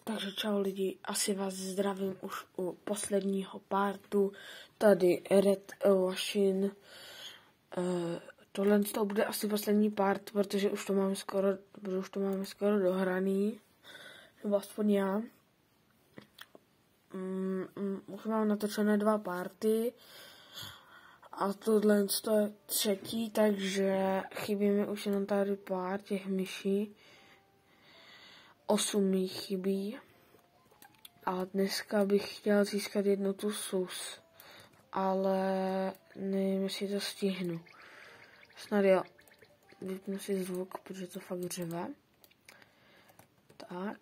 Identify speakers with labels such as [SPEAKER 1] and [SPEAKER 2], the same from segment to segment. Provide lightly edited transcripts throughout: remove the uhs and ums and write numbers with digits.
[SPEAKER 1] Takže čau lidi, asi vás zdravím už u posledního partu, tady Red Ocean. Tohle to bude asi poslední part, protože už to máme skoro dohraný, nebo aspoň já. Už mám natočené 2 party a tohle je 3, takže chybí mi už jenom tady pár těch myší. 8 mi chybí. A dneska bych chtěl získat jednu tu sus, ale nevím, jestli to stihnu. Snad jo. Vypnu si zvuk, protože to fakt řve. Tak.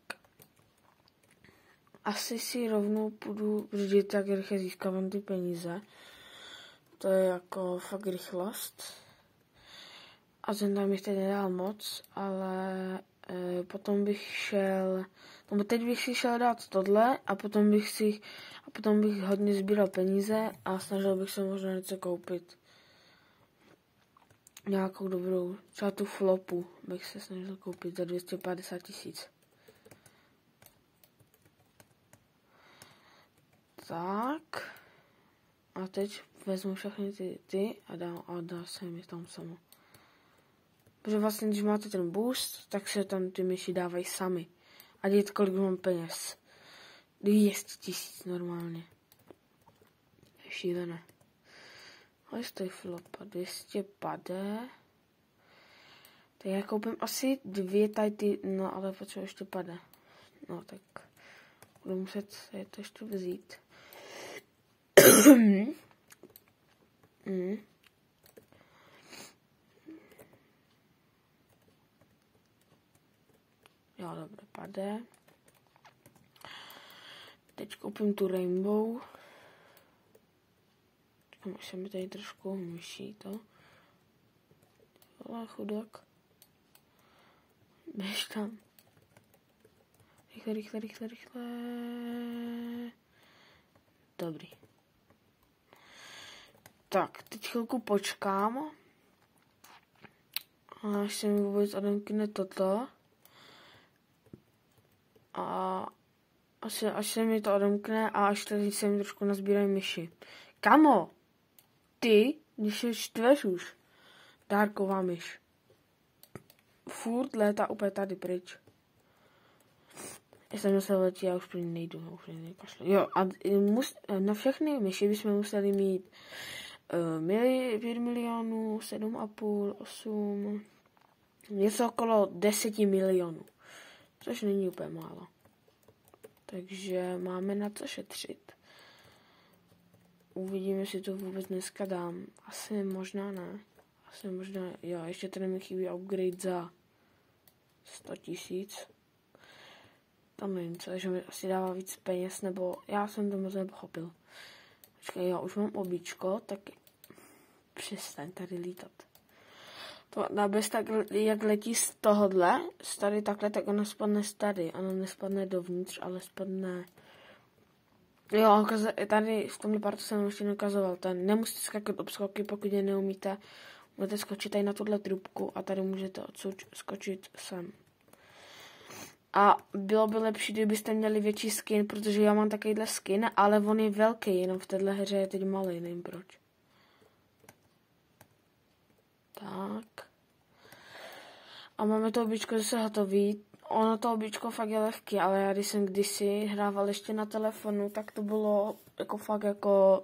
[SPEAKER 1] Asi si rovnou půjdu řídit, tak rychle získávám ty peníze. To je jako fakt rychlost. A ten tam ještě nedal moc, ale potom bych šel, nebo teď bych si šel dát tohle a potom bych hodně sbíral peníze a snažil bych se možná něco koupit. Nějakou dobrou, třeba tu flopu bych se snažil koupit za 250 000. Tak. A teď vezmu všechny ty a dá se mi tam samo. Protože vlastně, když máte ten boost, tak se tam ty myši dávají sami. A dějte, kolik mám peněz. 200 000 normálně. Je šílené. Ale stojí flopa. 250. Tak já koupím asi 2 tady ty, no ale potřebuji ještě pada. No tak budu muset se to ještě vzít. Jo, dobře, pade. Teď koupím tu rainbow. Už se mi tady trošku myší to. Ale chudák. Běž tam. Rychle. Dobrý. Tak, teď chvilku počkám. Až se mi vůbec odemkne toto. A až se mi to odemkne a až tady se mi trošku nazbírají myši. Kamo! Ty, když se štveš už. Dárková myš. Furt létá úplně tady pryč. Já jsem musel letět, já už pro ní nejdu. Jo, a na všechny myši bychom museli mít 5 milionů, 7,5, 8, něco okolo 10 milionů. Což není úplně málo. Takže máme na co šetřit. Uvidíme, jestli to vůbec dneska dám. Asi možná ne. Jo, ještě tady mi chybí upgrade za 100 000. Tam nevím co, že mi asi dává víc peněz, nebo já jsem to moc nepochopil. Počkej, jo, už mám obíčko, tak přestaň tady lítat. To bez tak, jak letí z tohohle, z tady takhle, tak ona spadne z tady. Ona nespadne dovnitř, ale spadne... Jo, tady v tomhle partu jsem ještě neukazoval. Nemusíte skákat obskoky, pokud je neumíte. Můžete skočit tady na tuhle trubku a tady můžete odsud skočit sem. A bylo by lepší, kdybyste měli větší skin, protože já mám takovýhle skin, ale on je velký, jenom v téhle hře je teď malý, nevím proč. Tak. A máme to običko zase hotový. Ono to običko fakt je lehký, ale já když jsem kdysi hrával ještě na telefonu, tak to bylo jako fakt jako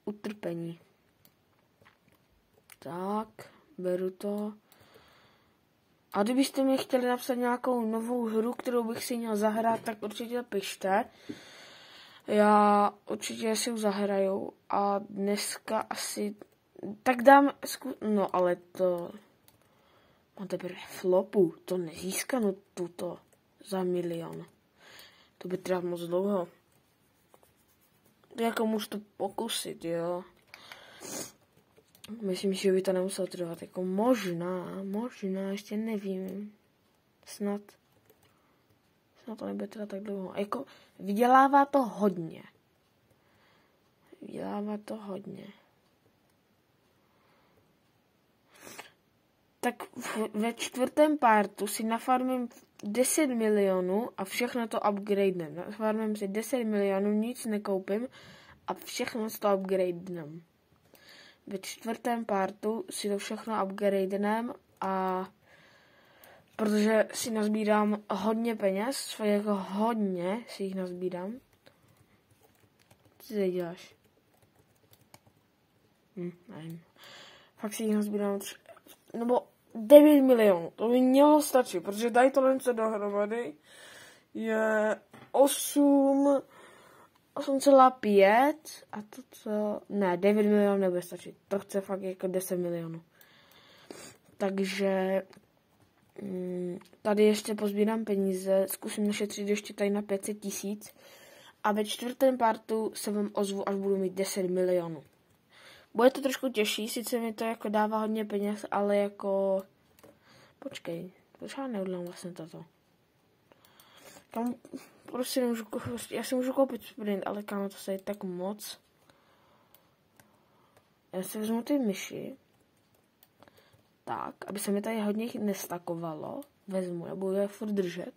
[SPEAKER 1] utrpení. Tak, beru to. A kdybyste mi chtěli napsat nějakou novou hru, kterou bych si měl zahrát, tak určitě pište. Já určitě si ji zahraju a dneska asi... Tak dám... No ale to... Mám teprve flopu, to nezískanu tuto za 1 milion. To by trvalo moc dlouho. Jako můžu to pokusit, jo. Myslím, že by to nemuselo trvat, jako možná, ještě nevím. Snad to nebude trvat tak dlouho. Jako vydělává to hodně. tak ve 4. partu si nafarmím 10 milionů a všechno to upgradenem. Nafarmím si 10 milionů, nic nekoupím a všechno to upgradenem. Ve 4. partu si to všechno upgradenem a protože si nazbírám hodně peněz, jako hodně si jich nazbírám. Co ty děláš? Nevím. Fakt si jich nazbírám nebo 9 milionů. To by mělo stačit, protože tady tohle co dohromady je 8,5 a to co... Ne, 9 milionů nebude stačit. To chce fakt jako 10 milionů. Takže tady ještě pozbírám peníze, zkusím našetřit ještě tady na 500 000 a ve 4. partu se vám ozvu, až budu mít 10 milionů. Bude to trošku těžší, sice mi to jako dává hodně peněz, ale jako... Počkej, proč já neudělám vlastně toto? Kam... Prostě nemůžu, já si můžu koupit sprint, ale kámo, to se je tak moc. Já si vezmu ty myši. Tak, aby se mi tady hodně nestakovalo. Vezmu, já budu je furt držet.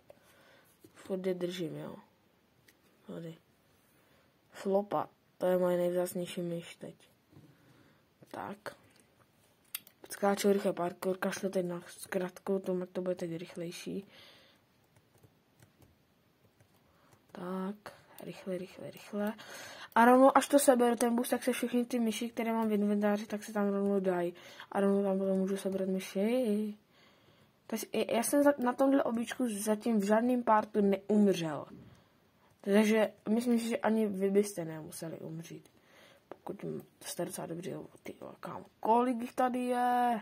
[SPEAKER 1] Furt je držím, jo. Tady. Flopa, to je moje nejvzácnější myš teď. Tak. Skáču rychle parkour, kašlu teď na zkratku, tomu to bude teď rychlejší. Tak, rychle. A rovnou, až to seberu ten bus, tak se všechny ty myši, které mám v inventáři, tak se tam rovnou dají. A rovnou tam potom můžu sebrat myši. Takže já jsem na tomhle obíčku zatím v žádném partu neumřel. Takže myslím si, že ani vy byste nemuseli umřít. Pokud jste docela dobře, ty kam, kolik jich tady je?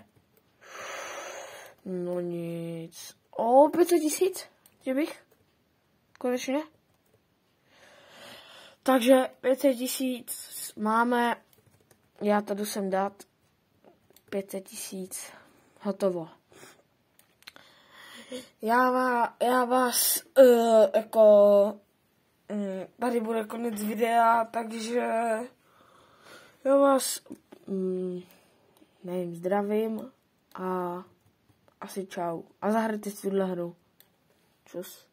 [SPEAKER 1] No nic. 500 000? Že bych? Konečně? Takže 500 000 máme, já to jdu sem dát, 500 000, hotovo. Já vás tady bude konec videa, takže já vás nevím, zdravím a asi čau. A zahrajte si tuhle hru. Čus.